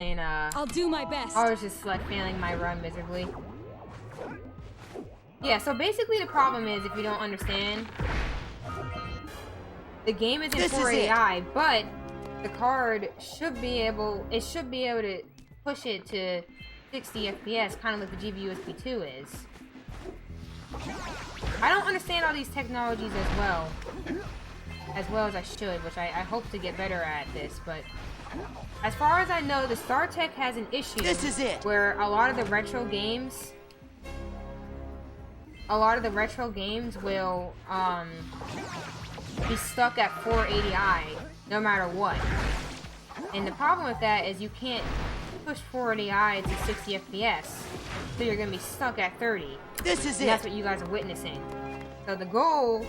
And I'll do my best. I was just like failing my run miserably. Yeah, so basically the problem is, if you don't understand, the game is in 480i, but the card should be able to push it to 60 FPS, kind of like the GV USB 2 is. I don't understand all these technologies as well as I should, which I hope to get better at this, but as far as I know, the StarTech has an issue where a lot of the retro games will be stuck at 480i no matter what. And the problem with that is you can't push 480i to 60 FPS, so you're gonna be stuck at 30. That's what you guys are witnessing. So the goal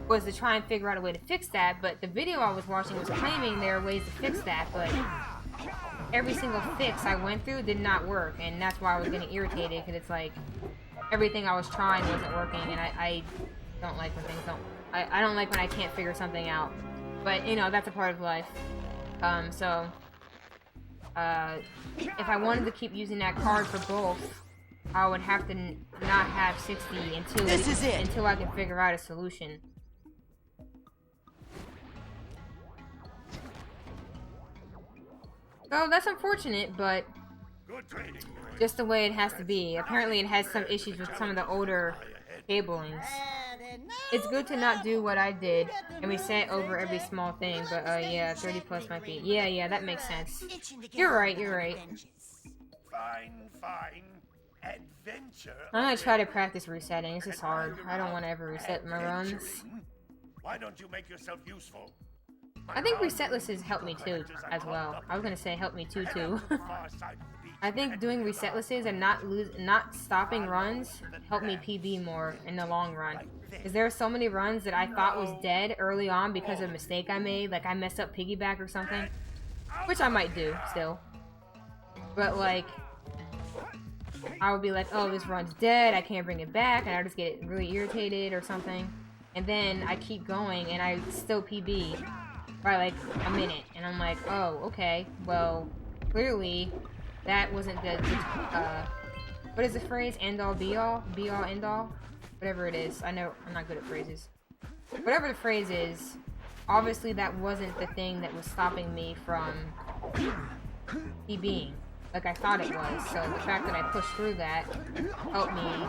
was to try and figure out a way to fix that, but the video I was watching was claiming there are ways to fix that, but every single fix I went through did not work, and that's why I was getting irritated, because it's like everything I was trying wasn't working, and I don't like when things don't. I don't like when I can't figure something out, but you know, that's a part of life. So if I wanted to keep using that card for both, I would have to not have 60 until I can figure out a solution. So that's unfortunate, but just the way it has to be. Apparently it has some issues with some of the older cablings. It's good to not do what I did and reset over every small thing, but yeah, 30 plus might be. Yeah, that makes sense. You're right. Fine. Adventure. I'm gonna try to practice resetting. This is hard. I don't want to ever reset my runs. Why don't you make yourself useful? I think resetlisses help me too, as well. I was gonna say help me too. I think doing resetlisses and not stopping runs help me PB more in the long run. Because there are so many runs that I thought was dead early on because of a mistake I made, like I messed up piggyback or something, which I might do still. But like, I would be like, oh, this run's dead, I can't bring it back, and I just get really irritated or something. And then I keep going and I still PB by like a minute, and I'm like, oh, okay, well, clearly that wasn't the what is the phrase? End all, be all, end all, whatever it is. I know I'm not good at phrases. Whatever the phrase is, obviously that wasn't the thing that was stopping me from PBing like I thought it was. So the fact that I pushed through that helped me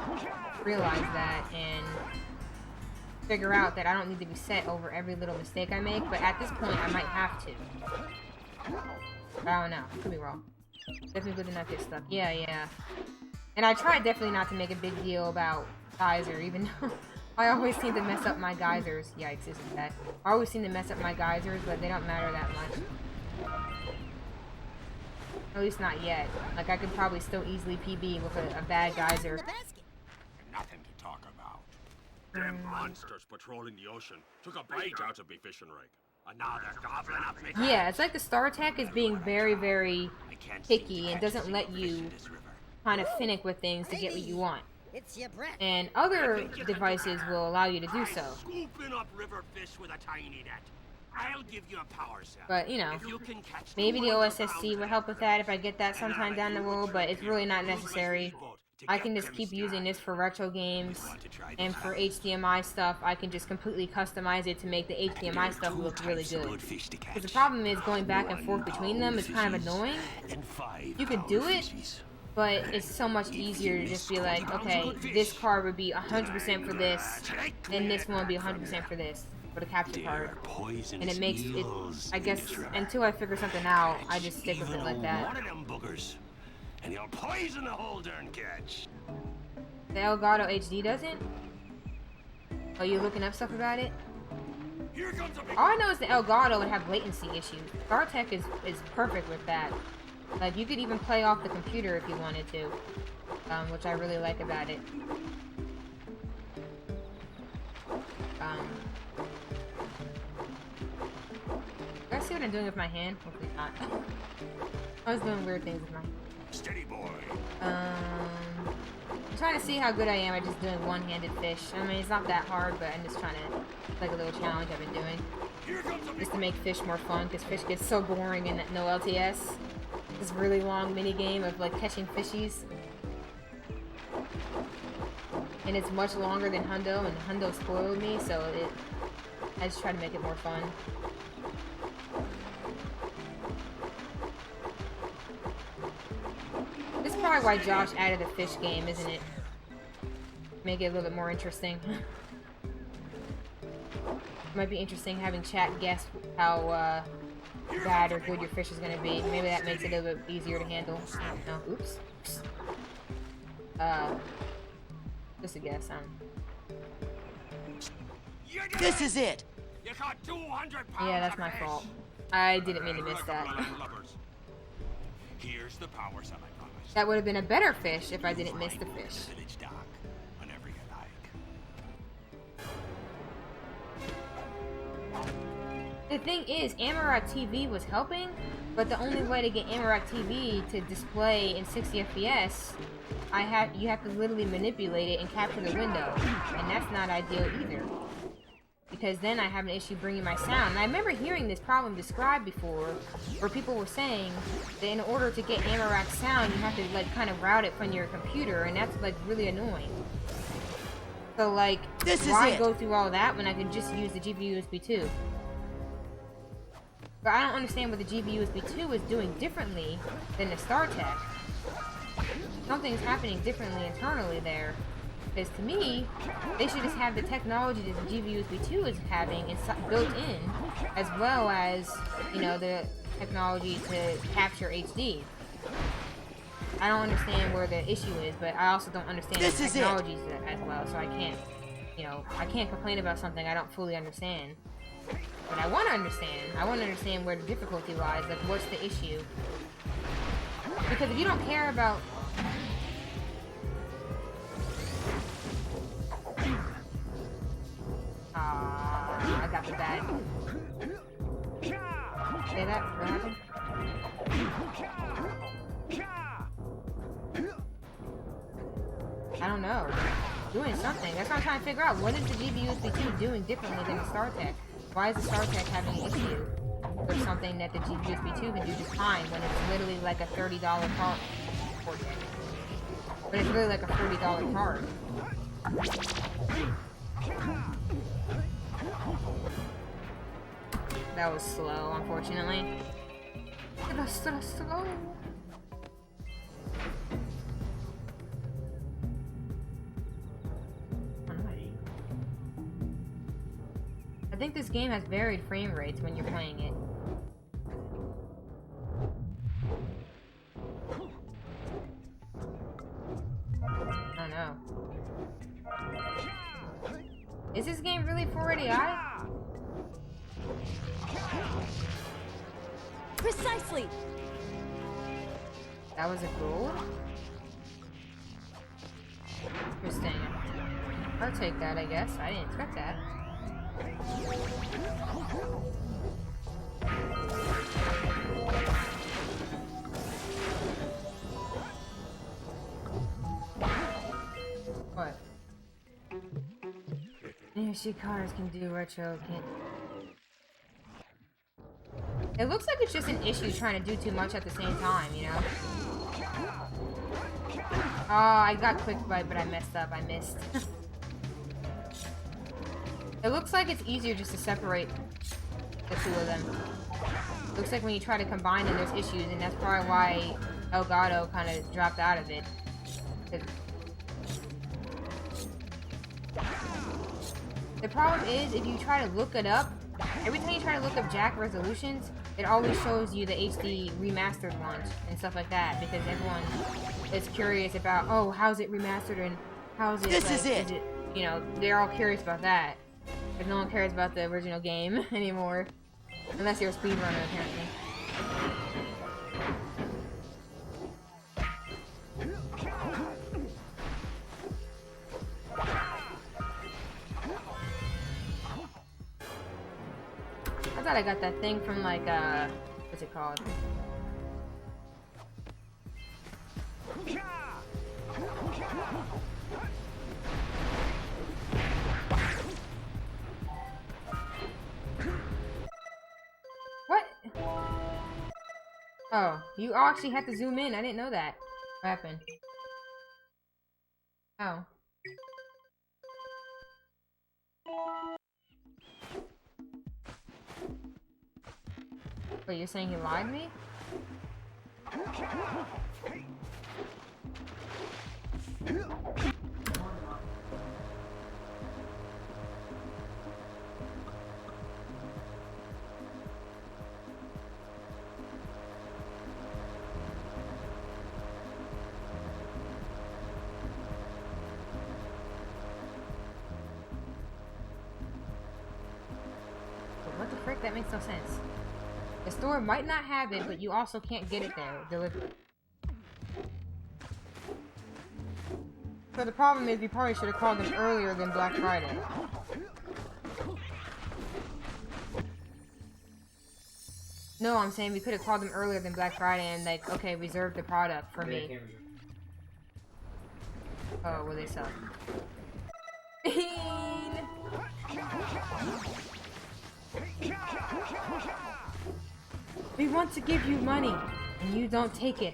realize that and figure out that I don't need to reset over every little mistake I make, but at this point I might have to. But I don't know. Could be wrong. Definitely good to not get stuck. Yeah. And I try definitely not to make a big deal about geyser, even though I always seem to mess up my geysers. Yikes, isn't that? I always seem to mess up my geysers, but they don't matter that much. At least not yet. Like, I could probably still easily PB with a bad geyser. Nothing to talk about. Them monsters patrolling the ocean took a bite out of me fishing rig. Another goblin up me. Yeah, it's like the StarTech is being very, very picky and doesn't let you kind of finick with things to get what you want. And other devices will allow you to do so. Scooping up river fish with a tiny net. I'll give you a power cell. But, you know, maybe the OSSC will help with that if I get that sometime down the road, but it's really not necessary. I can just keep using this for retro games, and for HDMI stuff, I can just completely customize it to make the HDMI stuff look really good. Because the problem is going back and forth between them is kind of annoying. You could do it, but it's so much easier to just be like, okay, this card would be 100% for this, and this one would be 100% for this, for the capture card. And it makes it, I guess, until I figure something out, I just stick with it like that. And he'll poison the whole darn catch. The Elgato HD doesn't? Oh, you looking up stuff about it? All I know is the Elgato would have latency issues. StarTech is perfect with that. Like, you could even play off the computer if you wanted to, which I really like about it. Do I see what I'm doing with my hand? Hopefully not. I was doing weird things with my hand. Steady boy. I'm trying to see how good I am at just doing one-handed fish. I mean, it's not that hard, but I'm just trying to, it's like a little challenge I've been doing. Just to make fish more fun, because fish gets so boring in no LTS. this really long mini game of like catching fishies. And it's much longer than Hundo, and Hundo spoiled me, so I just try to make it more fun. This is probably why Josh added a fish game, isn't it? Make it a little bit more interesting. Might be interesting having chat guess how bad or good your fish is gonna be. Maybe that makes it a little bit easier to handle. No, oops. Just a guess, This is it. You got 200 yeah, that's my fault. I didn't mean to miss that. Here's the power sum I promised. That would have been a better fish if I didn't miss the fish. Village dock, whenever you like. The thing is, Amarak TV was helping, but the only way to get Amarak TV to display in 60 FPS, you have to literally manipulate it and capture the window, and that's not ideal either. Because then I have an issue bringing my sound. And I remember hearing this problem described before, where people were saying that in order to get Amarak sound, you have to like kind of route it from your computer, and that's like really annoying. So like, why go through all that when I can just use the GPU USB 2? But I don't understand what the GPU USB 2 is doing differently than the StarTech. Something's happening differently internally there. Because to me, they should just have the technology that the GPU USB 2 is having built in, as well as, you know, the technology to capture HD. I don't understand where the issue is, but I also don't understand the technologies as well, so I can't, you know, I can't complain about something I don't fully understand. But I want to understand. I want to understand where the difficulty lies, like what's the issue. Because if you don't care about... I got the bad. Say that? What happened? I don't know. Doing something. That's what I'm trying to figure out. What is the GPU USB 2 doing differently than the StarTech? Why is the StarTech having an issue with something that the GPU USB 2 can do just fine when it's literally like a $30 card? But it's really like a $40 card. That was slow, unfortunately. It was so slow. I think this game has varied frame rates when you're playing it. I don't know. Is this game really 480i? Precisely. That was a goal? Interesting. I'll take that, I guess. I didn't expect that. What? NFC cars can do retro, can't... It looks like it's just an issue trying to do too much at the same time, you know? Oh, I got quick bite, but I messed up. I missed. It looks like it's easier just to separate the two of them. Looks like when you try to combine them, there's issues, and that's probably why Elgato kind of dropped out of it. The problem is, if you try to look it up, every time you try to look up jack resolutions, it always shows you the HD remastered ones and stuff like that, because everyone is curious about, oh, how's it remastered and how's it, is it, you know, they're all curious about that. Because no one cares about the original game anymore. Unless you're a speedrunner, apparently. I thought I got that thing from, like, what's it called? What? Oh, you actually have to zoom in. I didn't know that. What happened? Oh. Wait, you're saying he lied to me? What the frick? That makes no sense. The store might not have it, but you also can't get it there delivered. So the problem is we probably should have called them earlier than Black Friday. No, I'm saying we could have called them earlier than Black Friday and like, okay, reserve the product for me. Oh, will they sell it? We want to give you money, and you don't take it.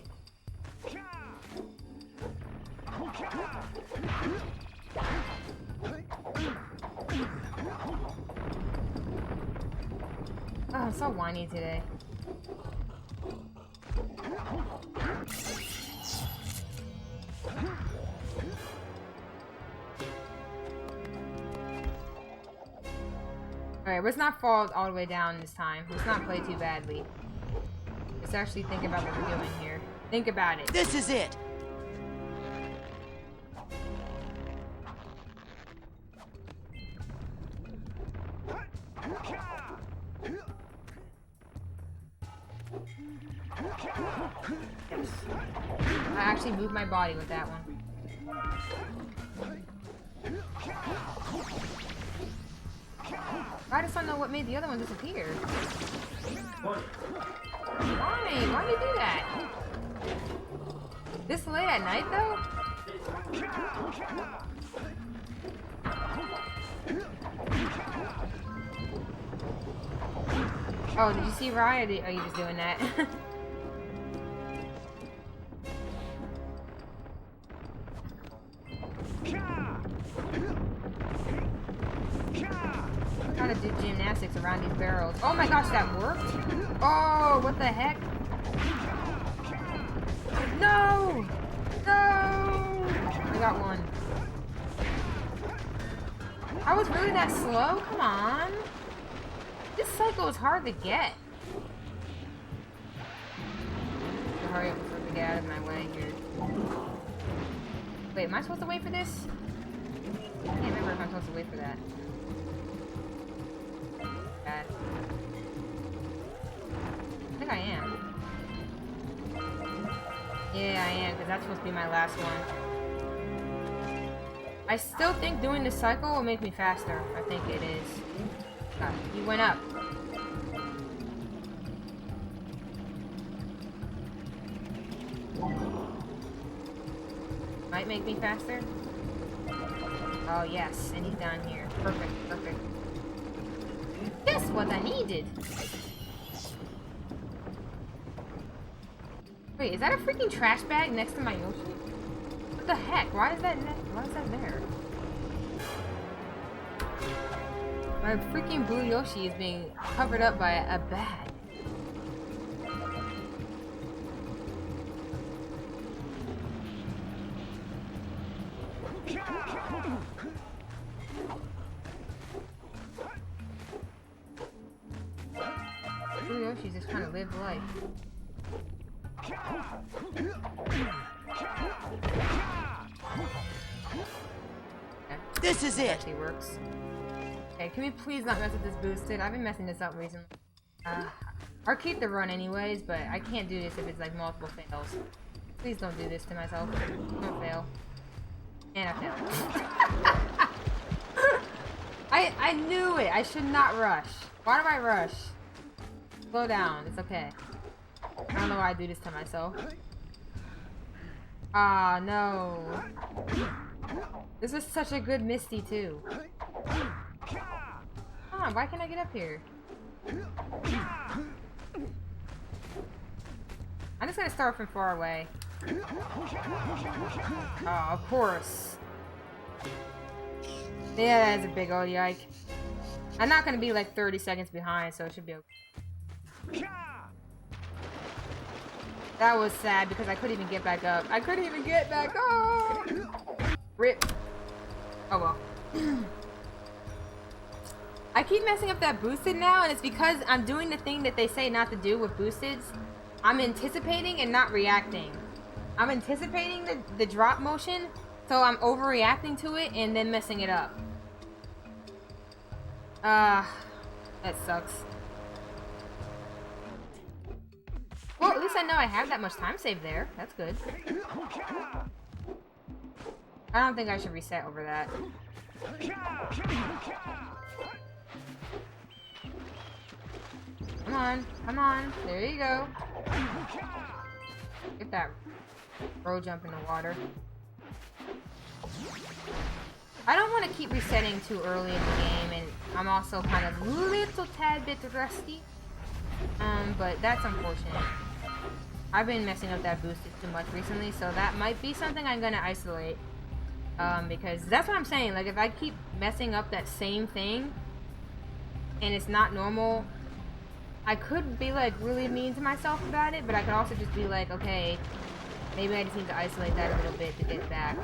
Oh, I'm so whiny today. Alright, let's not fall all the way down this time. Let's not play too badly. Let's actually think about what we're doing here. Think about it. This is it. I actually moved my body with that one. I just don't know what made the other one disappear. Why? Why do you do that? This late at night, though? Oh, did you see Ryan? Are you just doing that? Trying to do gymnastics around these barrels. Oh my gosh, that worked? Oh, what the heck? No! No! I got one. I was really that slow? Come on. This cycle is hard to get. So hurry up before we get out of my way here. Wait, am I supposed to wait for this? I can't remember if I'm supposed to wait for that. Bad. I think I am. Yeah, I am, because that's supposed to be my last one. I still think doing this cycle will make me faster. I think it is. God, you went up. Might make me faster. Oh, yes, and he's down here. Perfect, perfect. That's what I needed. Wait, is that a freaking trash bag next to my Yoshi? What the heck? Why is that there? My freaking blue Yoshi is being covered up by a bag. Blue Yoshi's just trying to live life. Okay. This is it. Actually works. Okay, can we please not mess with this boosted? I've been messing this up recently. I'll keep the run anyways, but I can't do this if it's like multiple fails. Please don't do this to myself. Don't fail. And I failed. I knew it! I should not rush. Why do I rush? Slow down. It's okay. I don't know why I do this to myself. Ah, no. This is such a good Misty, too. Come on, why can't I get up here? I'm just gonna start from far away. Oh, of course. Yeah, that's a big old yike. I'm not gonna be like 30 seconds behind, so it should be okay. That was sad because I couldn't even get back up. I couldn't even get back up! Rip. Oh well. I keep messing up that boosted now, and it's because I'm doing the thing that they say not to do with boosteds. I'm anticipating and not reacting. I'm anticipating the drop motion, so I'm overreacting to it and then messing it up. That sucks. Well, at least I know I have that much time saved there. That's good. I don't think I should reset over that. Come on, come on. There you go. Get that road jump in the water. I don't want to keep resetting too early in the game, and I'm also kind of a little tad bit rusty. But that's unfortunate. I've been messing up that boosted too much recently, so that might be something I'm gonna isolate. Because that's what I'm saying, like if I keep messing up that same thing, and it's not normal, I could be like really mean to myself about it, but I could also just be like, okay, maybe I just need to isolate that a little bit to get it back.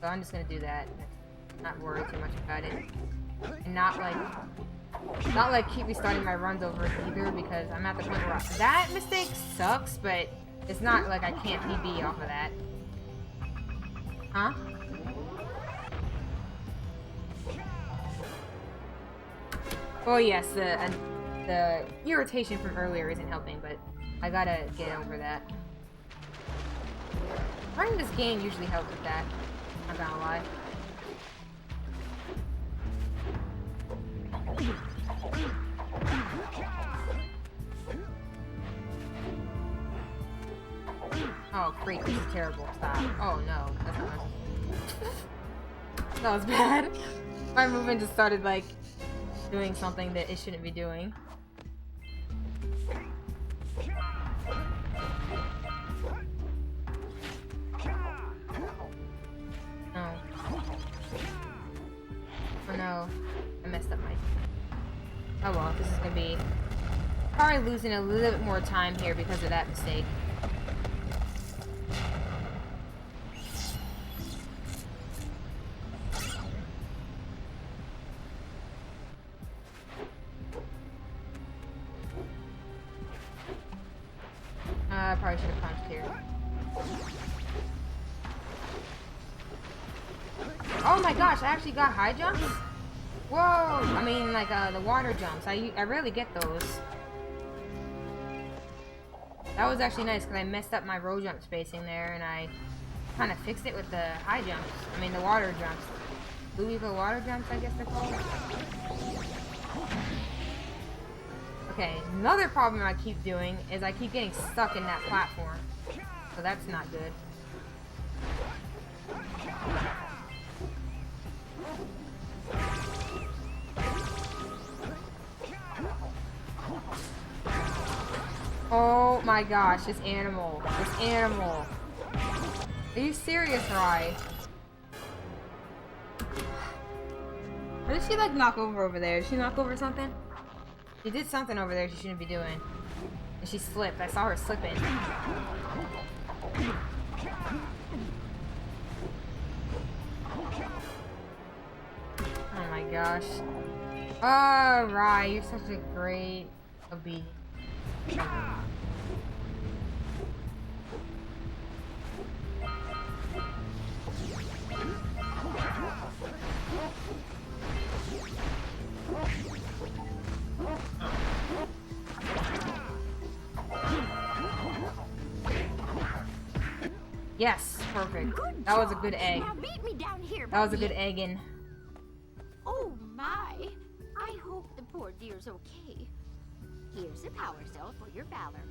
So I'm just gonna do that. Not worry too much about it. And not like keep restarting my runs over either, because I'm at the point where that mistake sucks, but it's not like I can't PB off of that. Huh? Oh yes, the irritation from earlier isn't helping, but I gotta get over that. Running this game usually helps with that. I'm not gonna lie. Oh, freak, this is terrible. Stop. Oh no, that's not nice. That was bad. My movement just started like doing something that it shouldn't be doing. No. Oh no. I messed up my... Oh well, this is gonna be... probably losing a little bit more time here because of that mistake. I probably should have punched here. Oh my gosh, I actually got high jumps? Whoa! I mean, like, the water jumps. I rarely get those. That was actually nice, because I messed up my road jump spacing there, and I kind of fixed it with the high jumps. I mean, the water jumps. Louisville water jumps, I guess they're called. Okay, another problem I keep doing is I keep getting stuck in that platform. So that's not good. Oh my gosh, this animal. This animal. Are you serious, Rye? Or did she like knock over there? Did she knock over something? She did something over there she shouldn't be doing. And she slipped. I saw her slipping. Oh my gosh. Oh, Rye, you're such a great obedient. Yes, perfect. That was a good egg. Now meet me down here. That was a good egging. Oh my! I hope the poor dear's okay. Here's a power cell for your valor.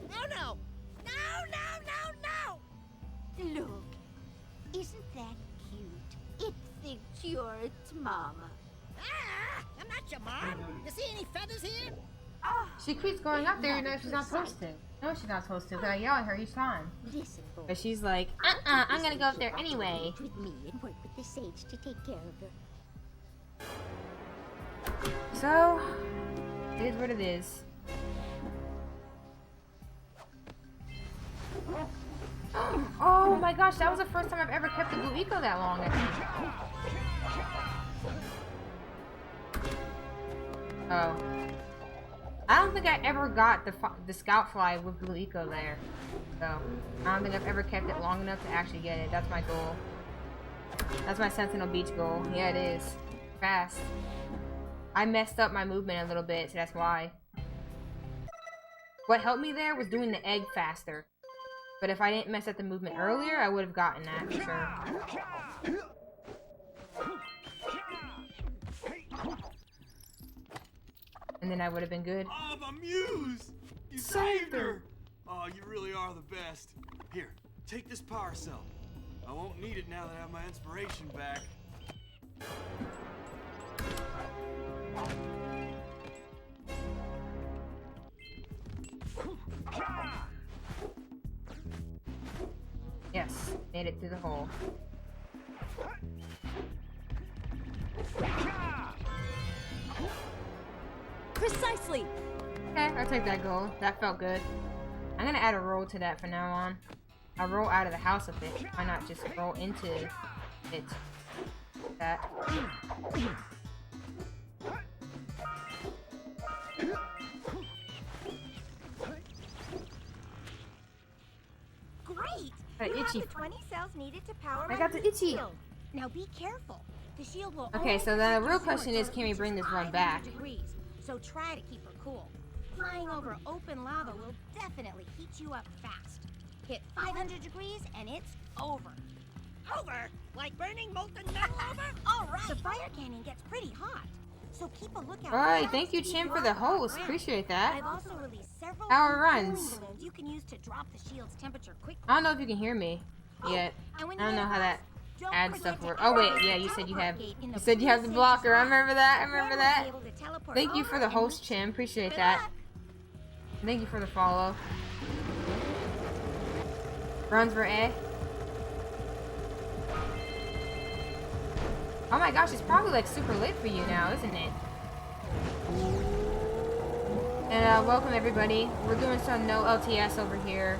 No! No! Look, isn't that cute? It Mama. Ah, I'm not your mom. You see any feathers here? She keeps going up there even though she's not supposed to. No, she's not supposed to, because I yell at her each time. Listen, boy. But she's like, I'm gonna go up there anyway. With me and work with the sage to take care of her. So, it is what it is. Oh my gosh, that was the first time I've ever kept the blue eco that long, I think. Oh. I don't think I ever got the scout fly with blue eco there. So, I don't think I've ever kept it long enough to actually get it. That's my goal. That's my Sentinel Beach goal. Yeah, it is. Fast. I messed up my movement a little bit, so that's why. What helped me there was doing the egg faster. But if I didn't mess up the movement earlier, I would have gotten that for sure. And then I would have been good. Oh, the muse! You saved her! Oh, you really are the best. Here, take this power cell. I won't need it now that I have my inspiration back. Yes, made it through the hole. Precisely. Okay, I'll take that goal. That felt good. I'm gonna add a roll to that from now on. I'll roll out of the house with it. Why not just roll into it? That. Great! Got You have itchy. the 20 cells needed to power I my got the heat itchy. shield. Now be careful. The shield will Okay, only so the protect real your question sword is, can we till it bring reaches this run 500 back? degrees, so try to keep her cool. Flying over open lava will definitely heat you up fast. Hit 500 degrees and it's over. Over? Like burning molten metal over? All right. The fire cannon gets pretty hot, so keep a lookout. Alright, for thank you, those Chim, for deep the rock host. around. Appreciate that. I've also released several How it cooling runs. balloons you can use to drop the shield's temperature quickly. I don't know if you can hear me yet. And when I don't you know how that don't ad forget stuff to works. Oh wait, activate yeah, the you said you have. teleport gate in You the said you have the blue blocker. I sage's remember that. I Then remember we'll that. be able to teleport Thank you for the over and host, meet Chim. Appreciate Good that. luck. Thank you for the follow. Runs for A. Oh my gosh, it's probably like super late for you now, isn't it? And welcome everybody. We're doing some no LTS over here.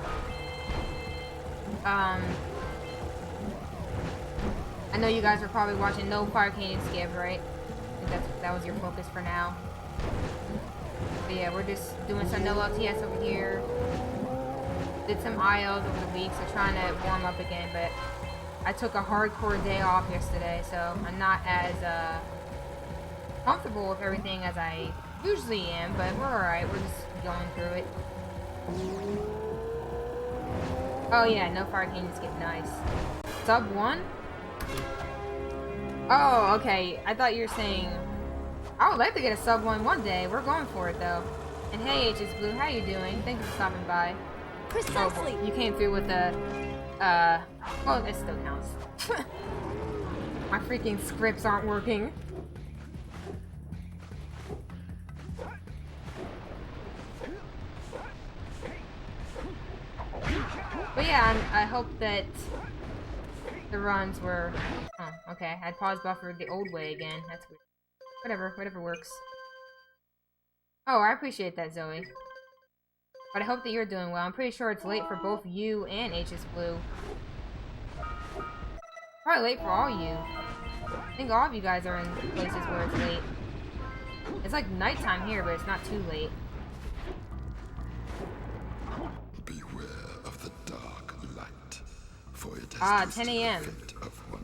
I know you guys are probably watching no Fire Canyon Skib, right? I think that was your focus for now. But yeah, we're just doing some no LTS over here. Did some IOs over the week, so trying to warm up again, but I took a hardcore day off yesterday, so I'm not as comfortable with everything as I usually am, but we're alright, we're just going through it. Oh yeah, no Fire Canyon Skip, nice. Sub 1? Oh, okay, I thought you were saying, I would like to get a sub 1 one day, we're going for it though. And hey HS Blue, how you doing? Thank you for stopping by. Precisely. Oh, you came through with the, well, it still counts. My freaking scripts aren't working. But yeah, I hope that the runs were, oh, okay, I paused buffered the old way again, that's weird. Whatever works. Oh, I appreciate that, Zoe. But I hope that you're doing well. I'm pretty sure it's late for both you and HS Blue. Probably late for all you. I think all of you guys are in places where it's late. It's like nighttime here, but it's not too late. Beware of the dark light, for it has 10 a.m.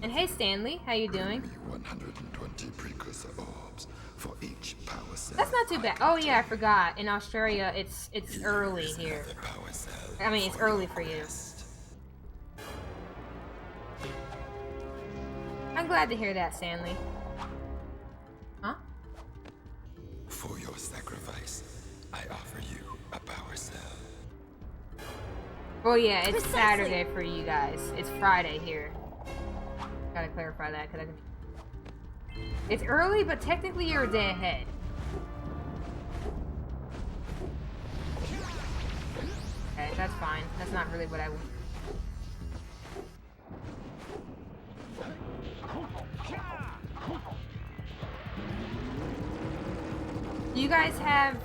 And hey Stanley, how you doing? 120 precursor orbs for each power cell. That's not too bad. Oh yeah, I forgot. In Australia, it's early here. Power cell I mean, it's early for you. I'm glad to hear that, Stanley. Huh? For your sacrifice, I offer you a power cell. Well, yeah, it's Precisely. Saturday for you guys. It's Friday here. Gotta clarify that, because I can... It's early, but technically you're a day ahead. Okay, that's fine. That's not really what I want. You guys have...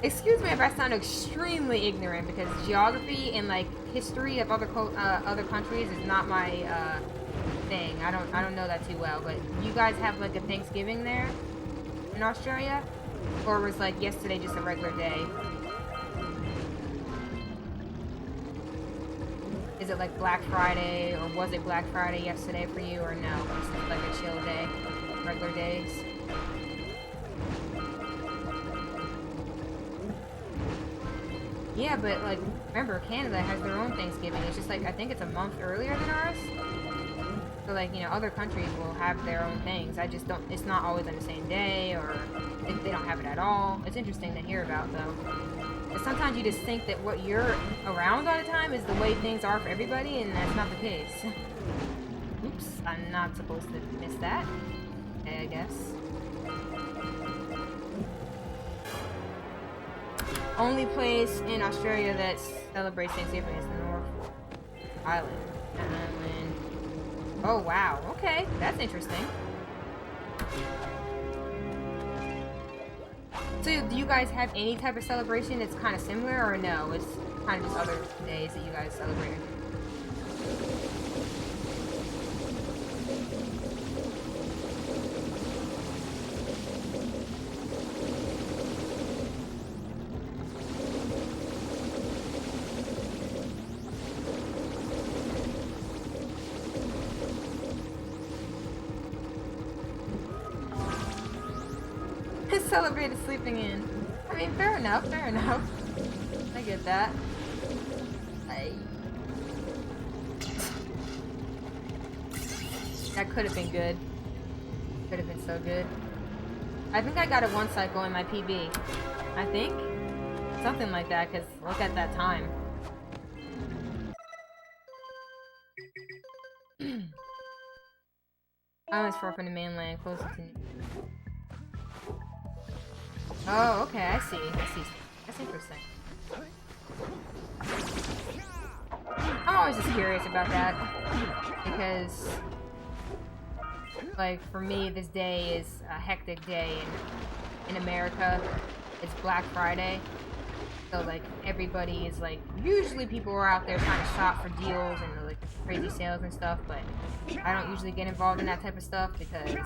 Excuse me if I sound extremely ignorant, because geography and like history of other countries is not my thing. I don't know that too well. But you guys have like a Thanksgiving there in Australia, or was like yesterday just a regular day? Is it like Black Friday, or was it Black Friday yesterday for you, or no? Just like a chill day, regular days. Yeah, but like, remember, Canada has their own Thanksgiving. It's just like, I think it's a month earlier than ours. So like, you know, other countries will have their own things. I just don't, it's not always on the same day, or if they don't have it at all. It's interesting to hear about though. But sometimes you just think that what you're around all the time is the way things are for everybody, and that's not the case. Oops, I'm not supposed to miss that. Okay, I guess. Only place in Australia that celebrates Thanksgiving is the North Island. Oh wow, okay, that's interesting. So do you guys have any type of celebration that's kind of similar, or no? It's kind of just other days that you guys celebrate? Celebrated sleeping in. I mean, fair enough, fair enough. I get that. That could have been good. Could have been so good. I think I got it one cycle in my PB. I think? Something like that, because look at that time. Islands far from the mainland, closer to... Oh, okay, I see. That's interesting. I'm always just curious about that, because, like, for me, this day is a hectic day in America. It's Black Friday, so, like, everybody is, like, usually people are out there trying to shop for deals and, like, crazy sales and stuff, but I don't usually get involved in that type of stuff, because...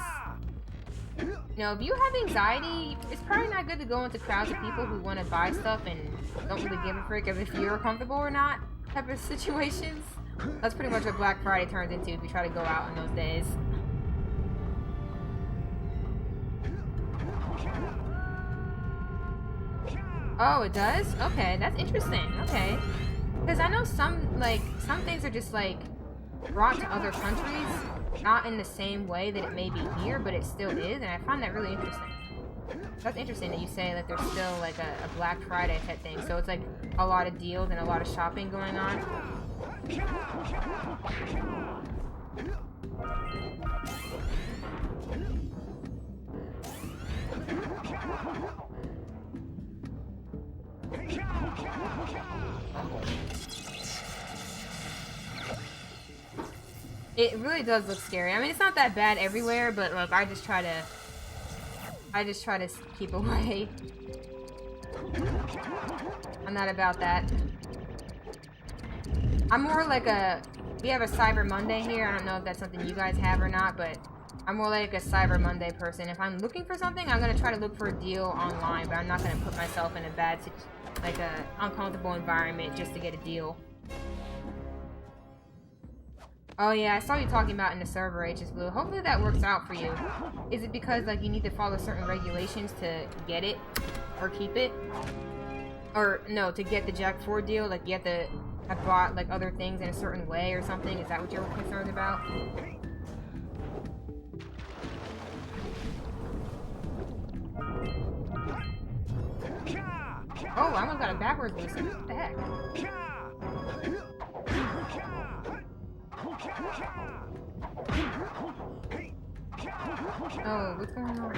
You know, if you have anxiety, it's probably not good to go into crowds of people who want to buy stuff and don't really give a frick of if you're comfortable or not type of situations. That's pretty much what Black Friday turns into if you try to go out on those days. Oh, it does? Okay, that's interesting. Okay. Because I know some things are just, like, brought to other countries, not in the same way that it may be here, but it still is, and I find that really interesting. That's interesting that you say that there's still like a Black Friday type thing, so it's like a lot of deals and a lot of shopping going on. It really does look scary. I mean, it's not that bad everywhere, but look, I just try to keep away. I'm not about that. I'm more like we have a Cyber Monday here. I don't know if that's something you guys have or not, but I'm more like a Cyber Monday person. If I'm looking for something, I'm gonna try to look for a deal online, but I'm not gonna put myself in a bad, like a uncomfortable environment just to get a deal. Oh yeah, I saw you talking about in the server, HS Blue. Hopefully that works out for you. Is it because like you need to follow certain regulations to get it or keep it? Or no, to get the Jack 4 deal, like you have to have bought like other things in a certain way or something? Is that what you're concerned about? Oh, I almost got a backwards boost. What the heck? Oh, what's going on?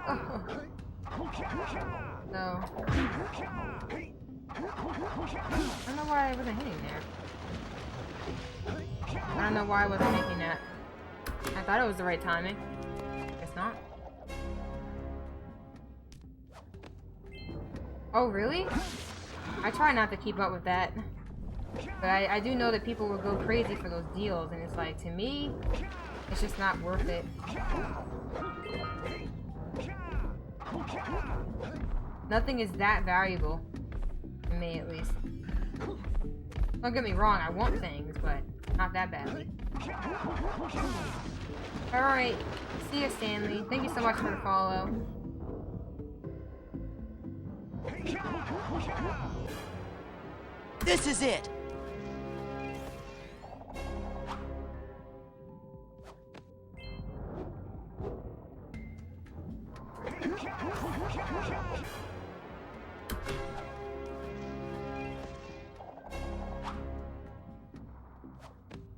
Oh. No. I don't know why I wasn't hitting there. I don't know why I wasn't making that. I thought it was the right timing. Guess not. Oh, really? I try not to keep up with that. But I do know that people will go crazy for those deals, and it's like, to me, it's just not worth it. Nothing is that valuable. To me, at least. Don't get me wrong, I want things, but not that badly. Alright, see ya, Stanley. Thank you so much for the follow. This is it.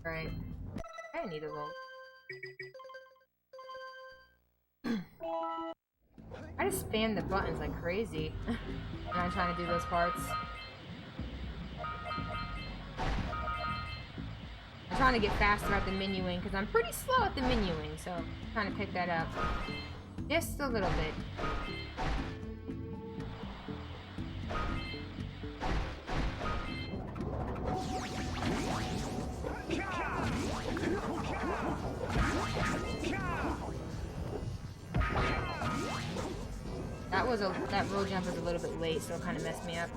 Right. I need a vote. I just spam the buttons like crazy when I'm trying to do those parts. I'm trying to get faster at the menuing because I'm pretty slow at the menuing, so I'm trying to pick that up just a little bit. That road jump was a little bit late, so it kind of messed me up.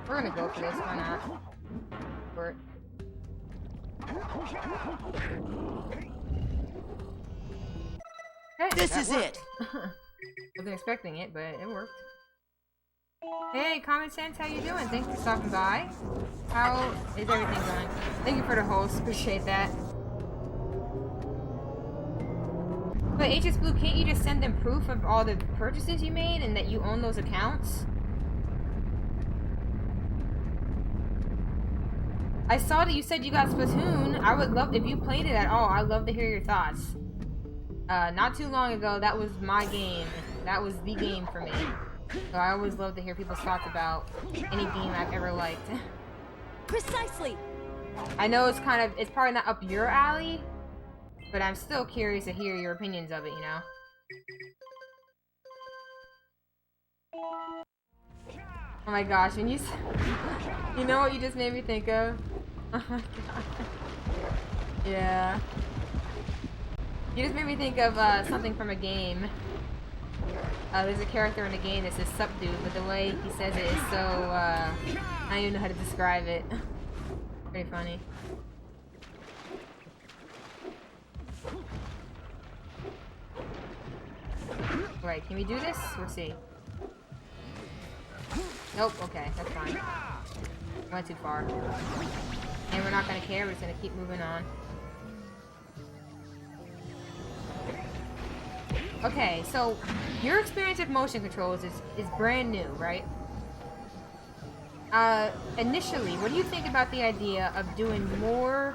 We're gonna go for this, why not? For it. Hey, This is worked. it. Wasn't expecting it, but it worked. Hey, Common Sense, how you doing? Thanks for stopping by. How is everything going? Thank you for the host, appreciate that. But HS Blue, can't you just send them proof of all the purchases you made and that you own those accounts? I saw that you said you got Splatoon. I would love, if you played it at all, I'd love to hear your thoughts. Not too long ago, that was my game. That was the game for me. So I always love to hear people's thoughts about any game I've ever liked. Precisely. I know it's probably not up your alley, but I'm still curious to hear your opinions of it, you know? Oh my gosh, and you know what you just made me think of? Oh my god. Yeah. You just made me think of something from a game. There's a character in the game that says "sup dude," but the way he says it is so, I don't even know how to describe it. Pretty funny. Alright, can we do this? We'll see. Nope, okay, that's fine. Went too far. And we're not gonna care, we're just gonna keep moving on. Okay, so your experience with motion controls is brand new, right? Initially, what do you think about the idea of doing more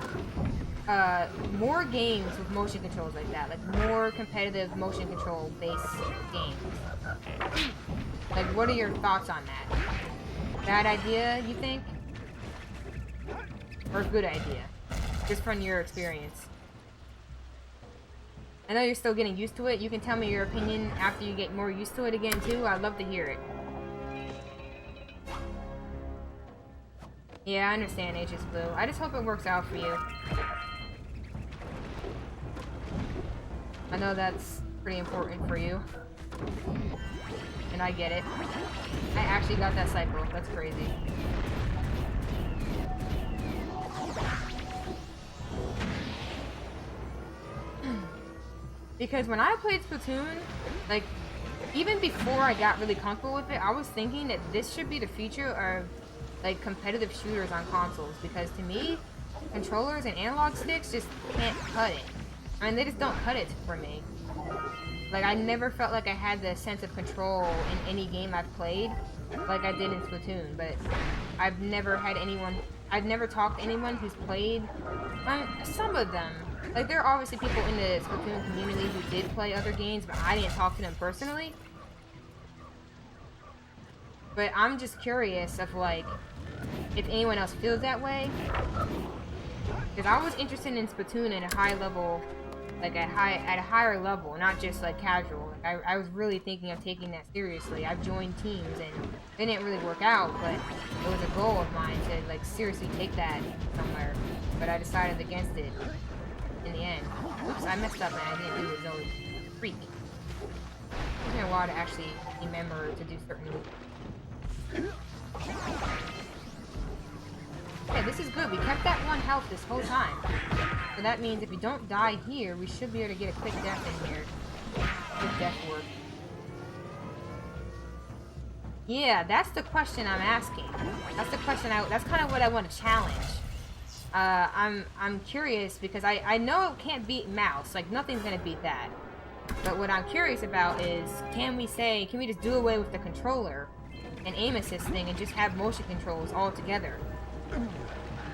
games with motion controls like that? Like more competitive motion control based games? Like, what are your thoughts on that? Bad idea, you think? Or good idea? Just from your experience. I know you're still getting used to it. You can tell me your opinion after you get more used to it again, too. I'd love to hear it. Yeah, I understand, HS Blue. I just hope it works out for you. I know that's pretty important for you. And I get it. I actually got that cycle. That's crazy. Because when I played Splatoon, like, even before I got really comfortable with it, I was thinking that this should be the future of, like, competitive shooters on consoles. Because to me, controllers and analog sticks just can't cut it. I mean, they just don't cut it for me. Like, I never felt like I had the sense of control in any game I've played like I did in Splatoon, but I've never had anyone, I've never talked to anyone who's played, some of them. Like, there are obviously people in the Splatoon community who did play other games, but I didn't talk to them personally. But I'm just curious of, like, if anyone else feels that way. Because I was interested in Splatoon at a high level, like at a higher level, not just like casual. Like I was really thinking of taking that seriously. I've joined teams and they didn't really work out, but it was a goal of mine to like seriously take that somewhere. But I decided against it in the end. Oops, I messed up and I didn't do it. So freak. It took me a while to actually remember to do certain moves. Okay, this is good. We kept that 1 health this whole time. So that means if we don't die here, we should be able to get a quick death in here. Quick death work. Yeah, that's the question I'm asking. That's the question that's kind of what I want to challenge. I'm curious because I know it can't beat mouse. Like, nothing's gonna beat that. But what I'm curious about is, can we just do away with the controller and aim assist thing and just have motion controls all together?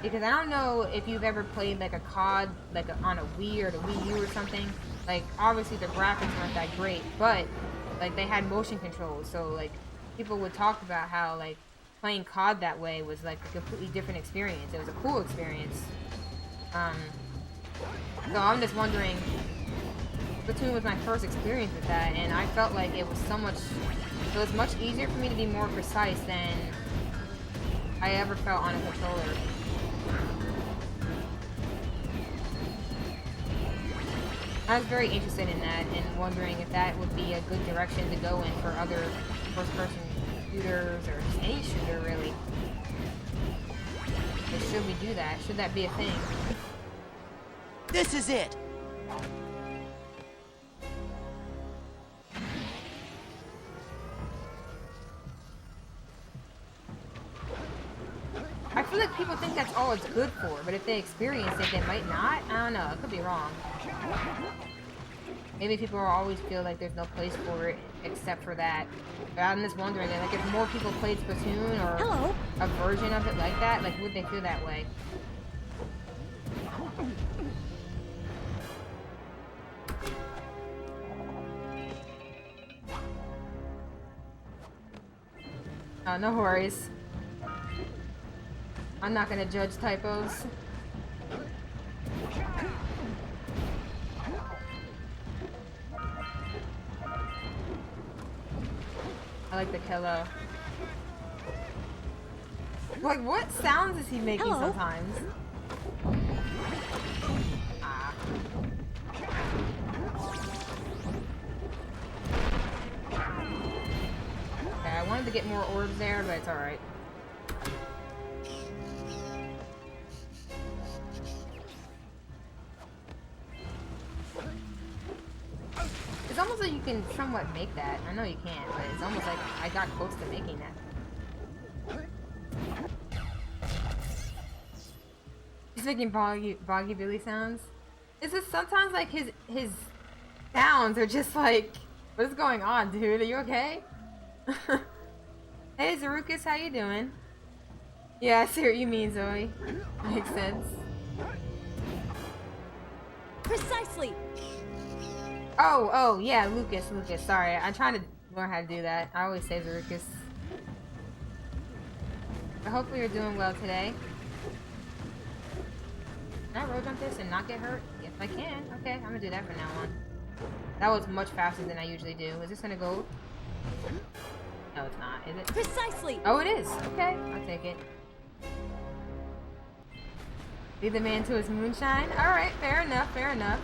Because I don't know if you've ever played like a COD, like on a Wii or the Wii U or something. Like, obviously the graphics weren't that great, but like they had motion controls, so like people would talk about how like playing COD that way was like a completely different experience. It was a cool experience. So I'm just wondering, Splatoon was my first experience with that, and I felt like it was much easier for me to be more precise than I ever felt on a controller. I was very interested in that and wondering if that would be a good direction to go in for other first-person shooters or just any shooter, really. But should we do that? Should that be a thing? This is it! I feel like people think that's all it's good for, but if they experience it, they might not. I don't know. It could be wrong. Maybe people always feel like there's no place for it except for that. But I'm just wondering, like, if more people played Splatoon or a version of it like that, like, would they feel that way? Oh, no worries. I'm not gonna judge typos. I like the Kello. Like, what sounds is he making sometimes? Ah. Okay, I wanted to get more orbs there, but it's alright. It's almost like you can somewhat make that. I know you can't, but it's almost like I got close to making that. He's making Boggy Billy sounds. It's just sometimes like his sounds are just like, what is going on, dude? Are you okay? Hey, Zarukas, how you doing? Yeah, I see what you mean, Zoe. Makes sense. Precisely. Oh, yeah, Lucas. Sorry, I'm trying to learn how to do that. I always say Zarukas. But hopefully you're doing well today. Can I road jump this and not get hurt? Yes, I can. Okay, I'm gonna do that from now on. That was much faster than I usually do. Is this gonna go? No, it's not. Is it? Precisely. Oh, it is. Okay, I'll take it. Lead the man to his moonshine. All right, fair enough. Fair enough.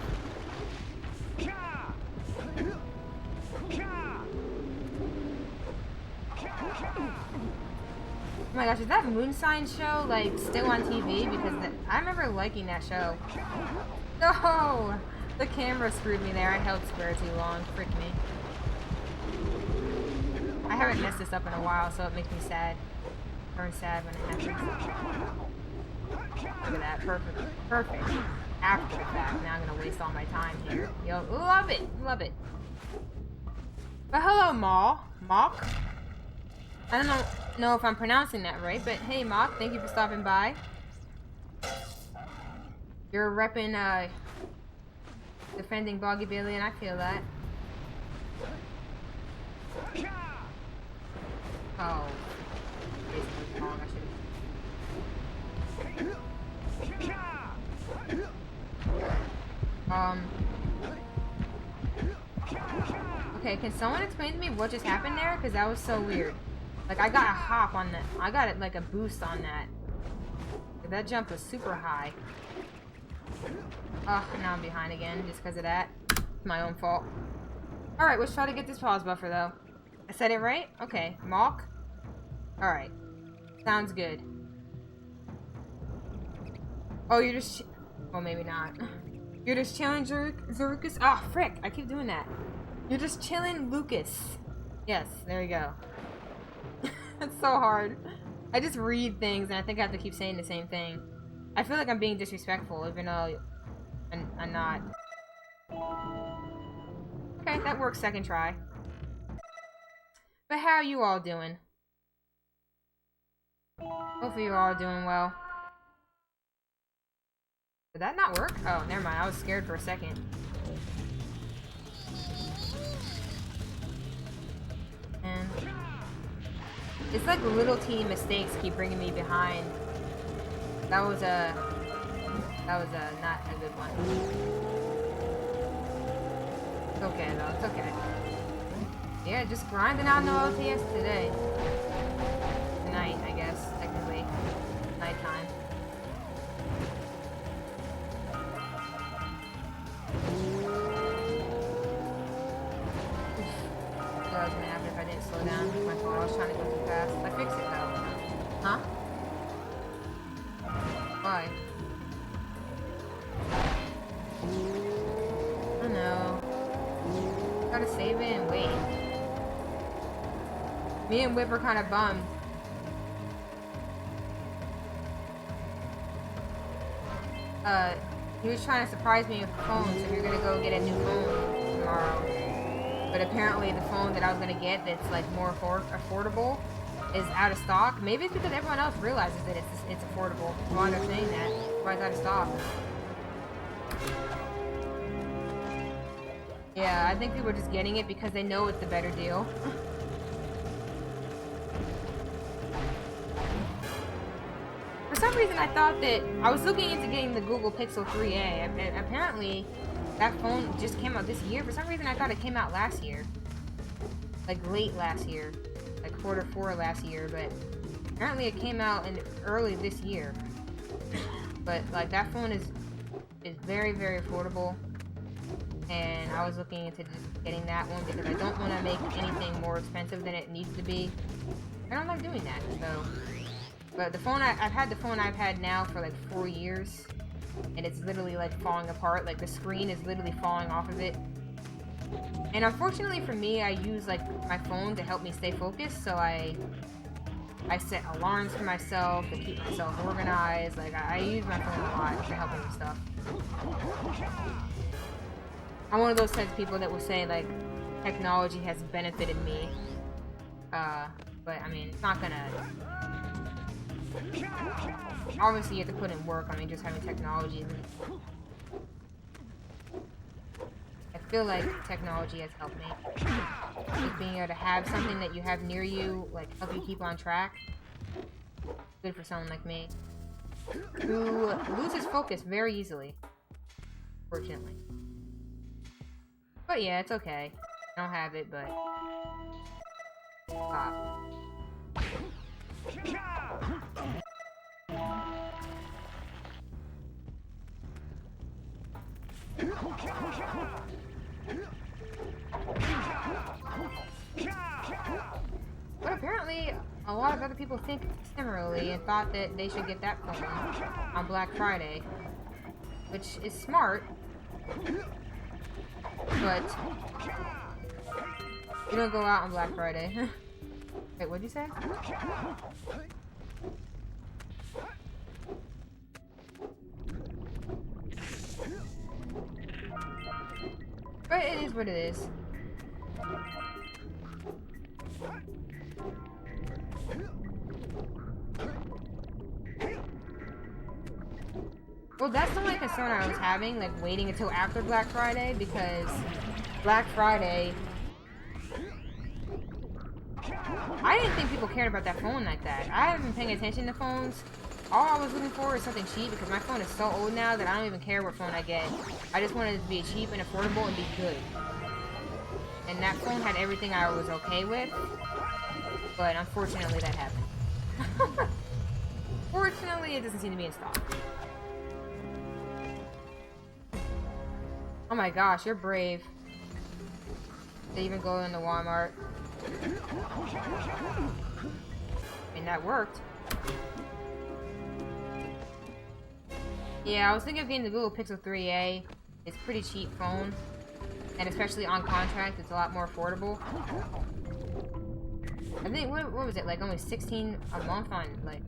Oh my gosh, is that Moonshine show like still on TV? Because I remember liking that show. No, the camera screwed me there. I held square too long. Frick me. I haven't messed this up in a while, so it makes me sad. Turn sad when it happens. Look at that, perfect. after the fact. Now I'm gonna waste all my time here. Yo, love it, love it. But hello, Mock. I don't know if I'm pronouncing that right, but hey, Mock, thank you for stopping by. You're repping, defending Boggy Billy, and I feel that. Oh. Basically wrong, I should've... Okay, can someone explain to me what just happened there? Because that was so weird. Like, I got a hop on that. I got it like a boost on that. That jump was super high. Oh, now I'm behind again just because of that. It's my own fault. Alright, let's try to get this pause buffer though. I said it right? Okay. Mock? Alright. Sounds good. Oh, you're just... Well, maybe not. You're just chilling, Zerkus? Oh, frick. I keep doing that. You're just chilling, Lucas. Yes, there we go. It's so hard. I just read things and I think I have to keep saying the same thing. I feel like I'm being disrespectful, even though I'm not. Okay, that works second try. But how are you all doing? Hopefully you're all doing well. Did that not work? Oh, never mind. I was scared for a second. And it's like little teeny mistakes keep bringing me behind. That was not a good one. It's okay though, it's okay. Yeah, just grinding out no LTS today. Tonight, I guess, technically. Nighttime. What was gonna happen if I didn't slow down? My fault, I was trying to go too fast. I fixed it though. Huh? Why? I know. Gotta save it and wait. Me and Whip are kind of bummed. He was trying to surprise me with the phone, so we were gonna go get a new phone tomorrow. But apparently the phone that I was gonna get that's like more affordable is out of stock. Maybe it's because everyone else realizes that it's affordable. Why they're saying that? Why it's out of stock? Yeah, I think people are just getting it because they know it's the better deal. For some reason, I thought that I was looking into getting the Google Pixel 3a, and apparently that phone just came out this year. For some reason, I thought it came out last year, like late last year. Like Q4 last year, but apparently it came out in early this year. But like that phone is very, very affordable, and I was looking into just getting that one because I don't want to make anything more expensive than it needs to be. I don't like doing that. So, but the phone I've had the phone I've had now for like 4 years, and it's literally like falling apart. Like the screen is literally falling off of it. And unfortunately for me, I use like my phone to help me stay focused, so I set alarms for myself to keep myself organized. Like I use my phone a lot to help me with stuff. I'm one of those types of people that will say like technology has benefited me, but I mean it's not gonna. Obviously, you have to put in work. I mean, just having technology isn't. I feel like technology has helped me. Like being able to have something that you have near you, like help you keep on track. Good for someone like me, who loses focus very easily. Fortunately. But yeah, it's okay. I don't have it, but... Stop. But apparently, a lot of other people think similarly and thought that they should get that phone on Black Friday. Which is smart. But you don't go out on Black Friday. Wait, what'd you say? But it is what it is. Well, that's the only concern I was having, like waiting until after Black Friday, because Black Friday, I didn't think people cared about that phone like that. I haven't been paying attention to phones. All I was looking for is something cheap, because my phone is so old now that I don't even care what phone I get. I just wanted it to be cheap and affordable and be good. And that phone had everything I was okay with, but unfortunately that happened. Fortunately, it doesn't seem to be in stock. Oh my gosh, you're brave. To even go into Walmart. I mean, that worked. Yeah, I was thinking of getting the Google Pixel 3a. It's a pretty cheap phone. And especially on contract, it's a lot more affordable. I think, what was it, like only 16 a month on, like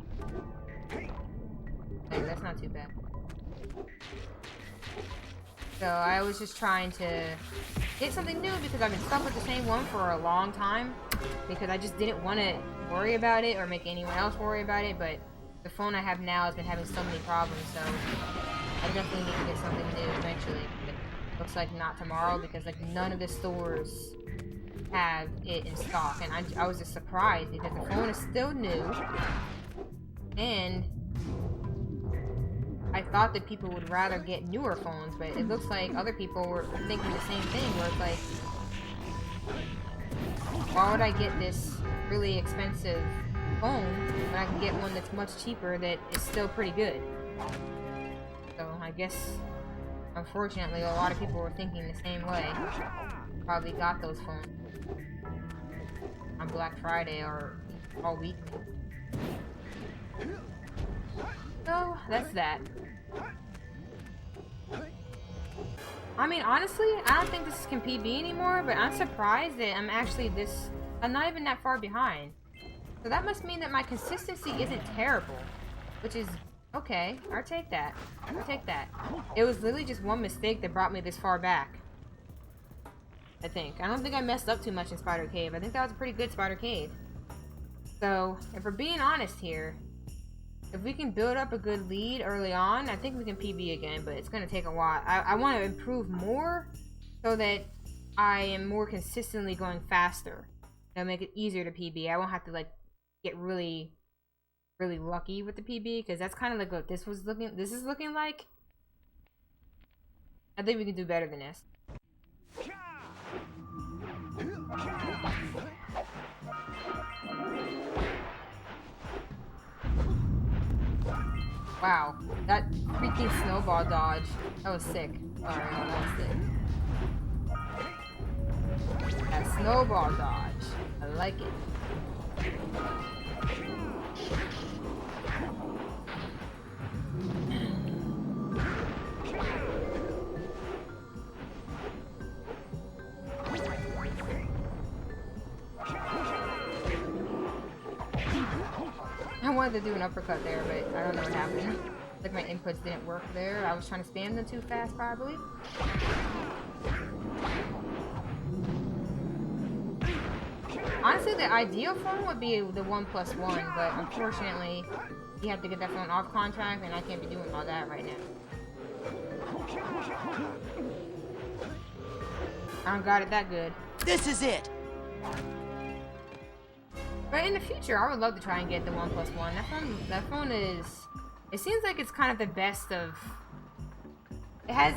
that's not too bad. So I was just trying to get something new because I've been stuck with the same one for a long time. Because I just didn't want to worry about it or make anyone else worry about it. But the phone I have now has been having so many problems. So I definitely need to get something new eventually. But looks like not tomorrow because like none of the stores have it in stock. And I was just surprised because the phone is still new. And I thought that people would rather get newer phones, but it looks like other people were thinking the same thing, where it's like, why would I get this really expensive phone when I can get one that's much cheaper that is still pretty good? So I guess, unfortunately, a lot of people were thinking the same way. Probably got those phones on Black Friday or all week. So, that's that. I mean, honestly, I don't think this can PB anymore, but I'm surprised that I'm actually I'm not even that far behind. So that must mean that my consistency isn't terrible, which is okay. I'll take that. I'll take that. It was literally just one mistake that brought me this far back. I think. I don't think I messed up too much in Spider Cave. I think that was a pretty good Spider Cave. So, if we're being honest here, if we can build up a good lead early on, I think we can PB again, but it's going to take a while. I want to improve more so that I am more consistently going faster. That'll make it easier to PB. I won't have to, like, get really, really lucky with the PB, because that's kind of like what this is looking like. I think we can do better than this. Wow, that freaking snowball dodge. That was sick. Alright, no, that was sick. That snowball dodge. I like it. I wanted to do an uppercut there, but I don't know what happened. Like my inputs didn't work there. I was trying to spam them too fast, probably. Honestly, the ideal phone would be the 1+1, but unfortunately, you have to get that phone off contract, and I can't be doing all that right now. I don't got it that good. This is it. But in the future, I would love to try and get the 1+1. That phone is... It seems like it's kind of the best of... It has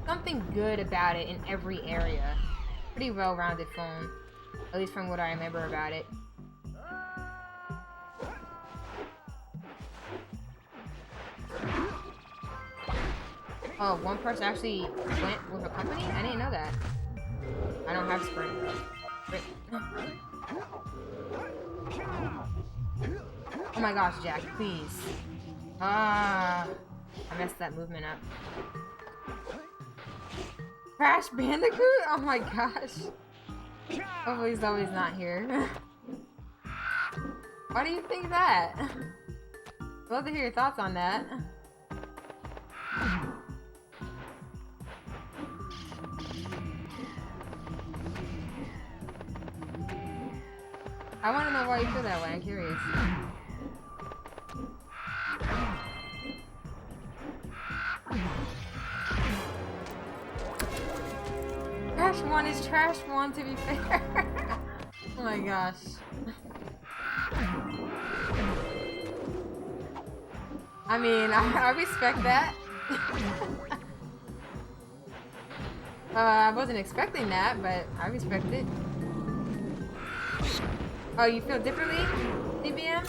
something good about it in every area. Pretty well-rounded phone. At least from what I remember about it. Oh, one person actually went with a company? I didn't know that. I don't have Sprint. Oh my gosh, Jack, please. Ah, I messed that movement up. Crash Bandicoot? Oh my gosh. Hopefully he's always not here. Why do you think that? I'd love to hear your thoughts on that. I want to know why you feel that way. I'm curious. Trash 1 is trash 1, to be fair. Oh my gosh. I mean, I respect that. I wasn't expecting that, but I respect it. Oh, you feel differently, DBM?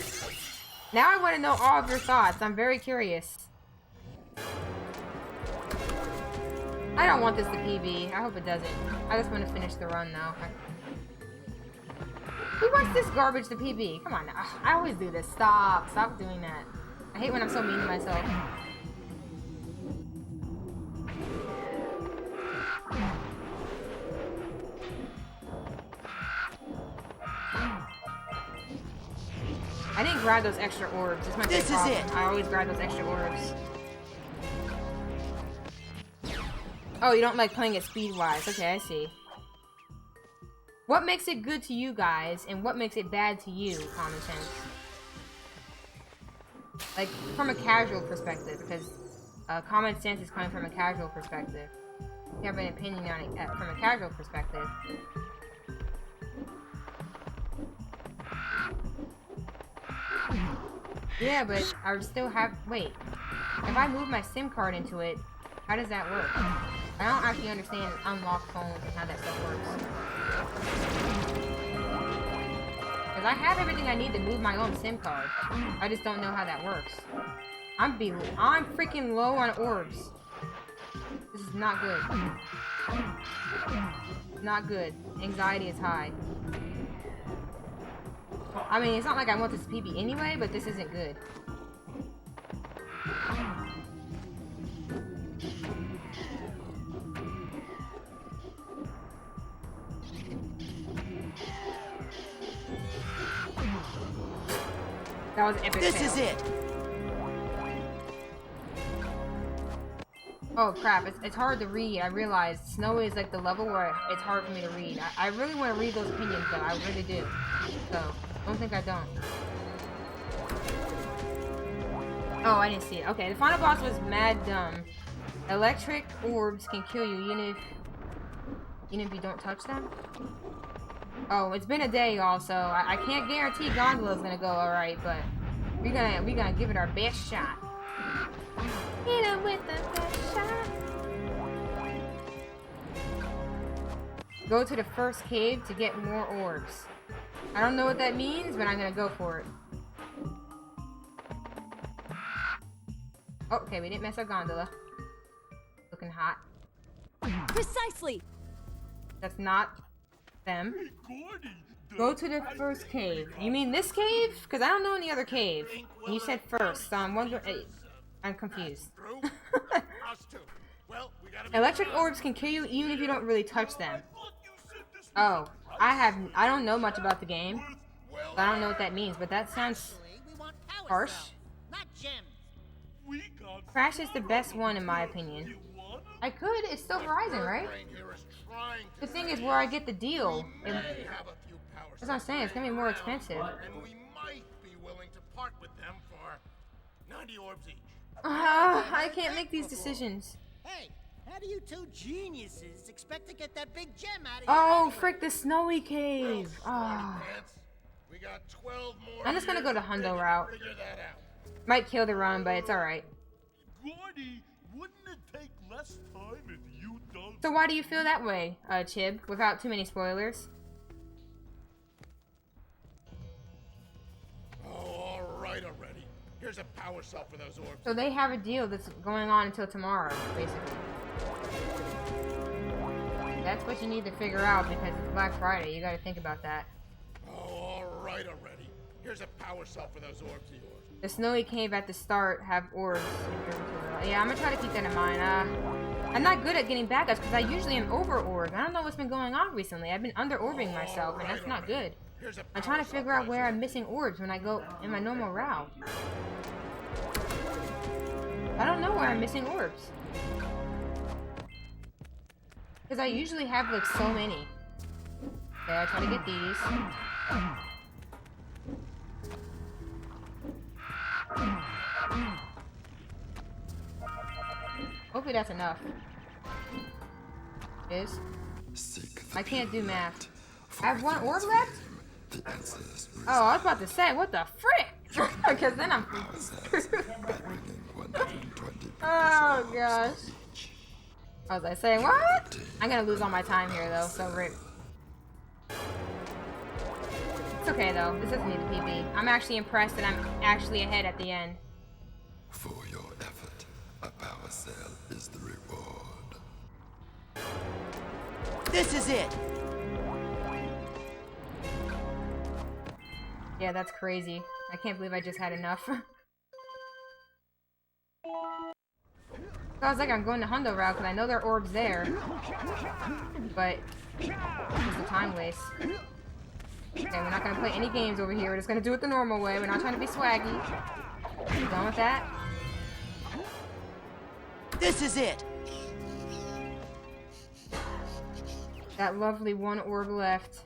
Now I want to know all of your thoughts. I'm very curious. I don't want this to PB. I hope it doesn't. I just want to finish the run now. Who wants this garbage to PB? Come on now. I always do this. Stop. Stop doing that. I hate when I'm so mean to myself. I didn't grab those extra orbs. This is it. I always grab those extra orbs. Oh, you don't like playing it speed-wise. Okay, I see. What makes it good to you guys, and what makes it bad to you, Common Sense? Like, from a casual perspective, because Common Sense is coming from a casual perspective. You have an opinion on it from a casual perspective. Yeah, but I would still have... Wait. If I move my SIM card into it, how does that work? I don't actually understand unlocked phones and how that stuff works. Because I have everything I need to move my own SIM card. I just don't know how that works. I'm freaking low on orbs. This is not good. Not good. Anxiety is high. I mean, it's not like I want this PB anyway, but this isn't good. That was epic. This is it. Oh crap, it's hard to read. I realized Snowy is like the level where it's hard for me to read. I really want to read those opinions though, I really do. So, don't think I don't. Oh, I didn't see it. Okay, the final boss was mad dumb. Electric orbs can kill you even if you don't touch them? Oh, it's been a day, y'all, so I can't guarantee Gondola's gonna go alright, but we're gonna give it our best shot. Hit him with the best shot. Go to the first cave to get more orbs. I don't know what that means, but I'm gonna go for it. Oh, okay, we didn't mess up Gondola. Looking hot. Precisely. That's not them. Go to the first cave. You mean this cave? Because I don't know any other cave. And you said first, so I'm wondering. I'm confused. Electric orbs can kill you even if you don't really touch them. Oh, I don't know much about the game. So I don't know what that means, but that sounds harsh. Crash is the best one in my opinion. I could, it's still Horizon, right? The thing is where I get the deal. And that's what I'm saying, it's gonna be more expensive. And we might be willing to part with them for 90 orbs each. I can't make these decisions. Hey, how do you two geniuses expect to get that big gem out of here? Oh, frick, the snowy cave. Oh. We got 12 more. I'm just gonna go the Hundo route. Might kill the run, but it's alright. Gordy, wouldn't it take less time if you don't? So why do you feel that way, Chib, without too many spoilers? Oh, all right already. Here's a power cell for those orbs. So they have a deal that's going on until tomorrow, basically. That's what you need to figure out because it's Black Friday. You gotta think about that. Oh, all right already. Here's a power cell for those orbs of yours. The snowy cave at the start have orbs. Yeah, I'm gonna try to keep that in mind. I'm not good at getting backups because I usually am over orbed. I don't know what's been going on recently. I've been under orbing myself, and that's not good. I'm trying to figure out where I'm missing orbs when I go in my normal route. I don't know where I'm missing orbs. Because I usually have like so many. Okay, I try to get these. Hopefully that's enough. It is. I can't do math. I have one orb left? Oh, I was about to say, what the frick? Because then I'm... Oh, gosh. I was like, saying, what? I'm gonna lose all my time here, though, so rip. It's okay, though. This doesn't need a PB. I'm actually impressed that I'm actually ahead at the end. For your effort, a power cell is the reward. This is it. Yeah, that's crazy. I can't believe I just had enough. Sounds like I'm going the Hundo route because I know there are orbs there. But it's a time waste. Okay, we're not going to play any games over here. We're just going to do it the normal way. We're not trying to be swaggy. You done with that? This is it. That lovely one orb left.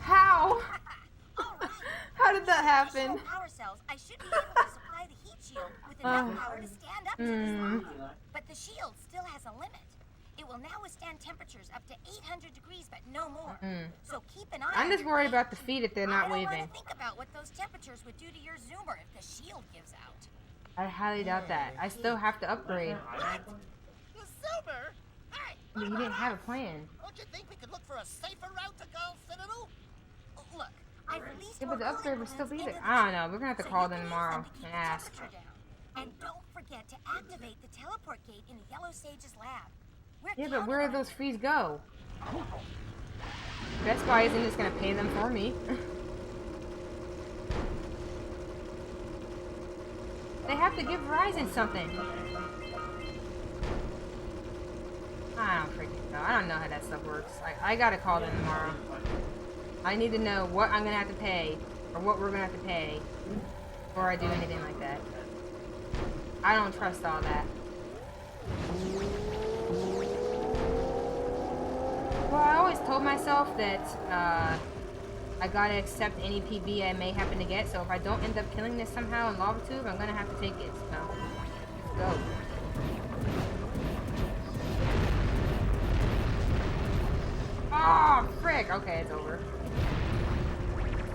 How? How did that happen? Power cells, I should be able to supply the heat shield with enough power to stand up to this lava. But the shield still has a limit. It will now withstand temperatures up to 800 degrees, but no more. So keep an eye. I'm just worried about the feet if they're not I don't waving. want to think about what those temperatures would do to your zoomer if the shield gives out. I highly doubt that. I still have to upgrade. The Silver? Hey! I mean, you didn't have a plan. Don't you think we could look for a safer route to Gull Citadel? Look, I've released Yeah, but the more upgrade would still be into there. the I don't ship, know. We're gonna have to so call you them can use tomorrow them to keep and the ask. temperature down. And don't forget to activate the teleport gate in the Yellow Sage's lab. Yeah, but where do those fees go? Best Buy isn't just gonna pay them for me. They have to give Verizon something. I don't freaking know. I don't know how that stuff works. I gotta call them tomorrow. I need to know what I'm gonna have to pay, or what we're gonna have to pay, before I do anything like that. I don't trust all that. Well, I always told myself that I gotta accept any PB I may happen to get, so if I don't end up killing this somehow in Lava Tube, I'm gonna have to take it, so let's go. Oh, frick! Okay, it's over.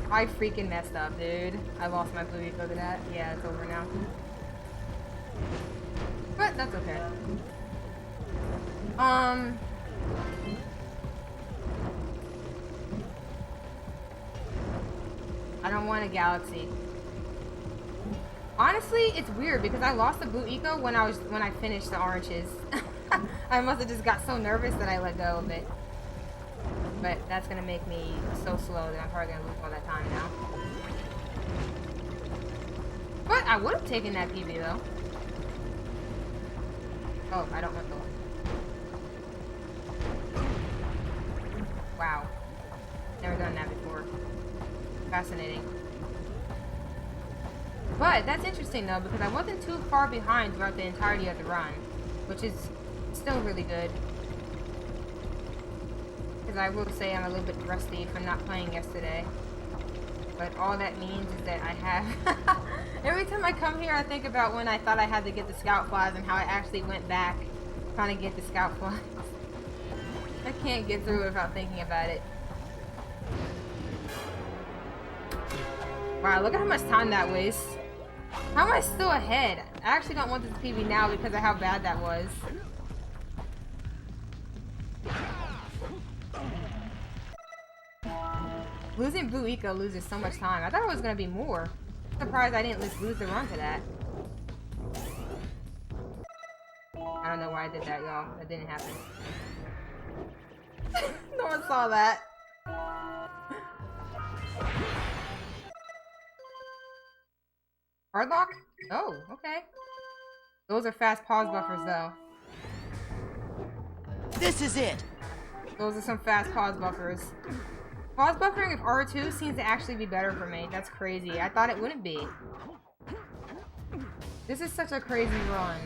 I freaking messed up, dude. I lost my blue eco to that. Yeah, it's over now. But that's okay. I don't want a galaxy. Honestly, it's weird because I lost the blue eco when I finished the oranges. I must have just got so nervous that I let go of it. But that's gonna make me so slow that I'm probably gonna lose all that time now. But I would have taken that PB though. Oh, I don't want the one. Wow. Never done that before. Fascinating. But that's interesting though, because I wasn't too far behind throughout the entirety of the run, which is still really good. Because I will say I'm a little bit rusty from not playing yesterday. But all that means is that I have... Every time I come here, I think about when I thought I had to get the scout flies and how I actually went back trying to get the scout flies. I can't get through it without thinking about it. Wow, look at how much time that wastes. How am I still ahead? I actually don't want this PB now because of how bad that was. Losing blue eco loses so much time. I thought it was going to be more. I'm surprised I didn't lose the run to that. I don't know why I did that, y'all. That didn't happen. No one saw that. Hardlock? Oh, okay. Those are fast pause buffers, though. This is it. Those are some fast pause buffers. Pause buffering of R2 seems to actually be better for me. That's crazy. I thought it wouldn't be. This is such a crazy run.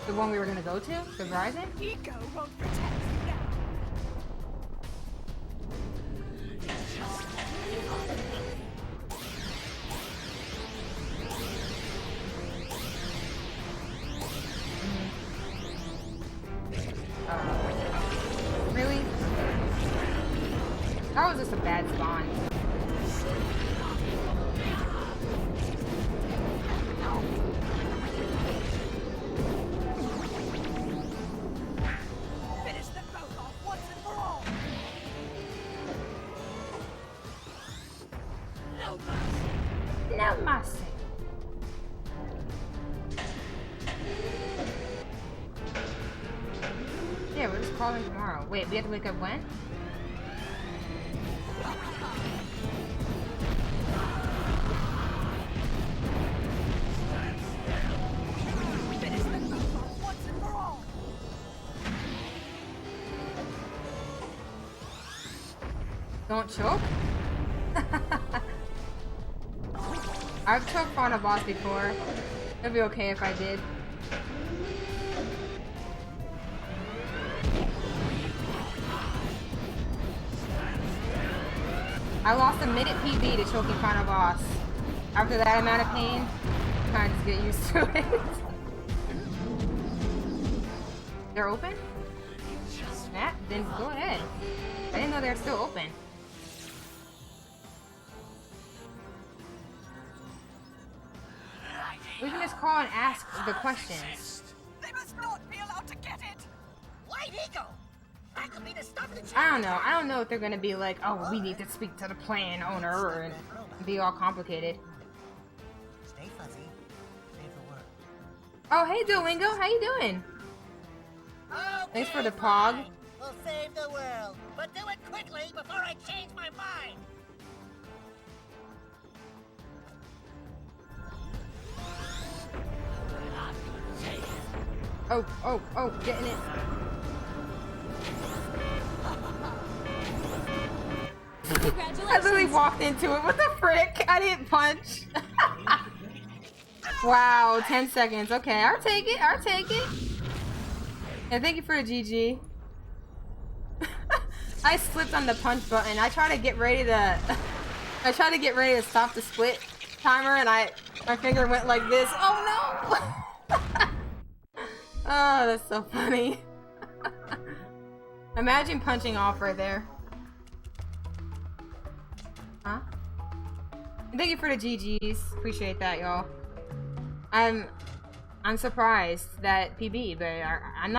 The one we were gonna go to? The Verizon? Ego won't protect you now. Really? That was just a bad spawn. Finish them both off once and for all. No mercy. Yeah, we're just calling tomorrow. Wait, we have to wake up when? Finish them both off once and for all. Don't choke? I've choked on a boss before. It'd be okay if I did. I lost a minute PB to choking final boss. After that amount of pain, I kind of just get used to it. They're open? Yeah, then go ahead. I didn't know they were still open. We can just call and ask the questions. They must not be allowed to get it. White Ego! That could be the stuff that I don't know. I don't know if they're gonna be like, oh, we need to speak to the plan owner and be all complicated. Stay fuzzy. Stay for work. Oh, hey, Duolingo. How you doing? Thanks for the pog. We'll save the world, but do it quickly before I change my mind. Oh, getting it. Congratulations. I literally walked into it. What the frick? I didn't punch. Wow, 10 seconds. Okay, I'll take it. I'll take it. And thank you for the GG. I slipped on the punch button. I tried to get ready to stop the split timer, and my finger went like this. Oh no! Oh, that's so funny. Imagine punching off right there. Huh? And thank you for the GGs. Appreciate that, y'all. I'm surprised that PB, but I'm not.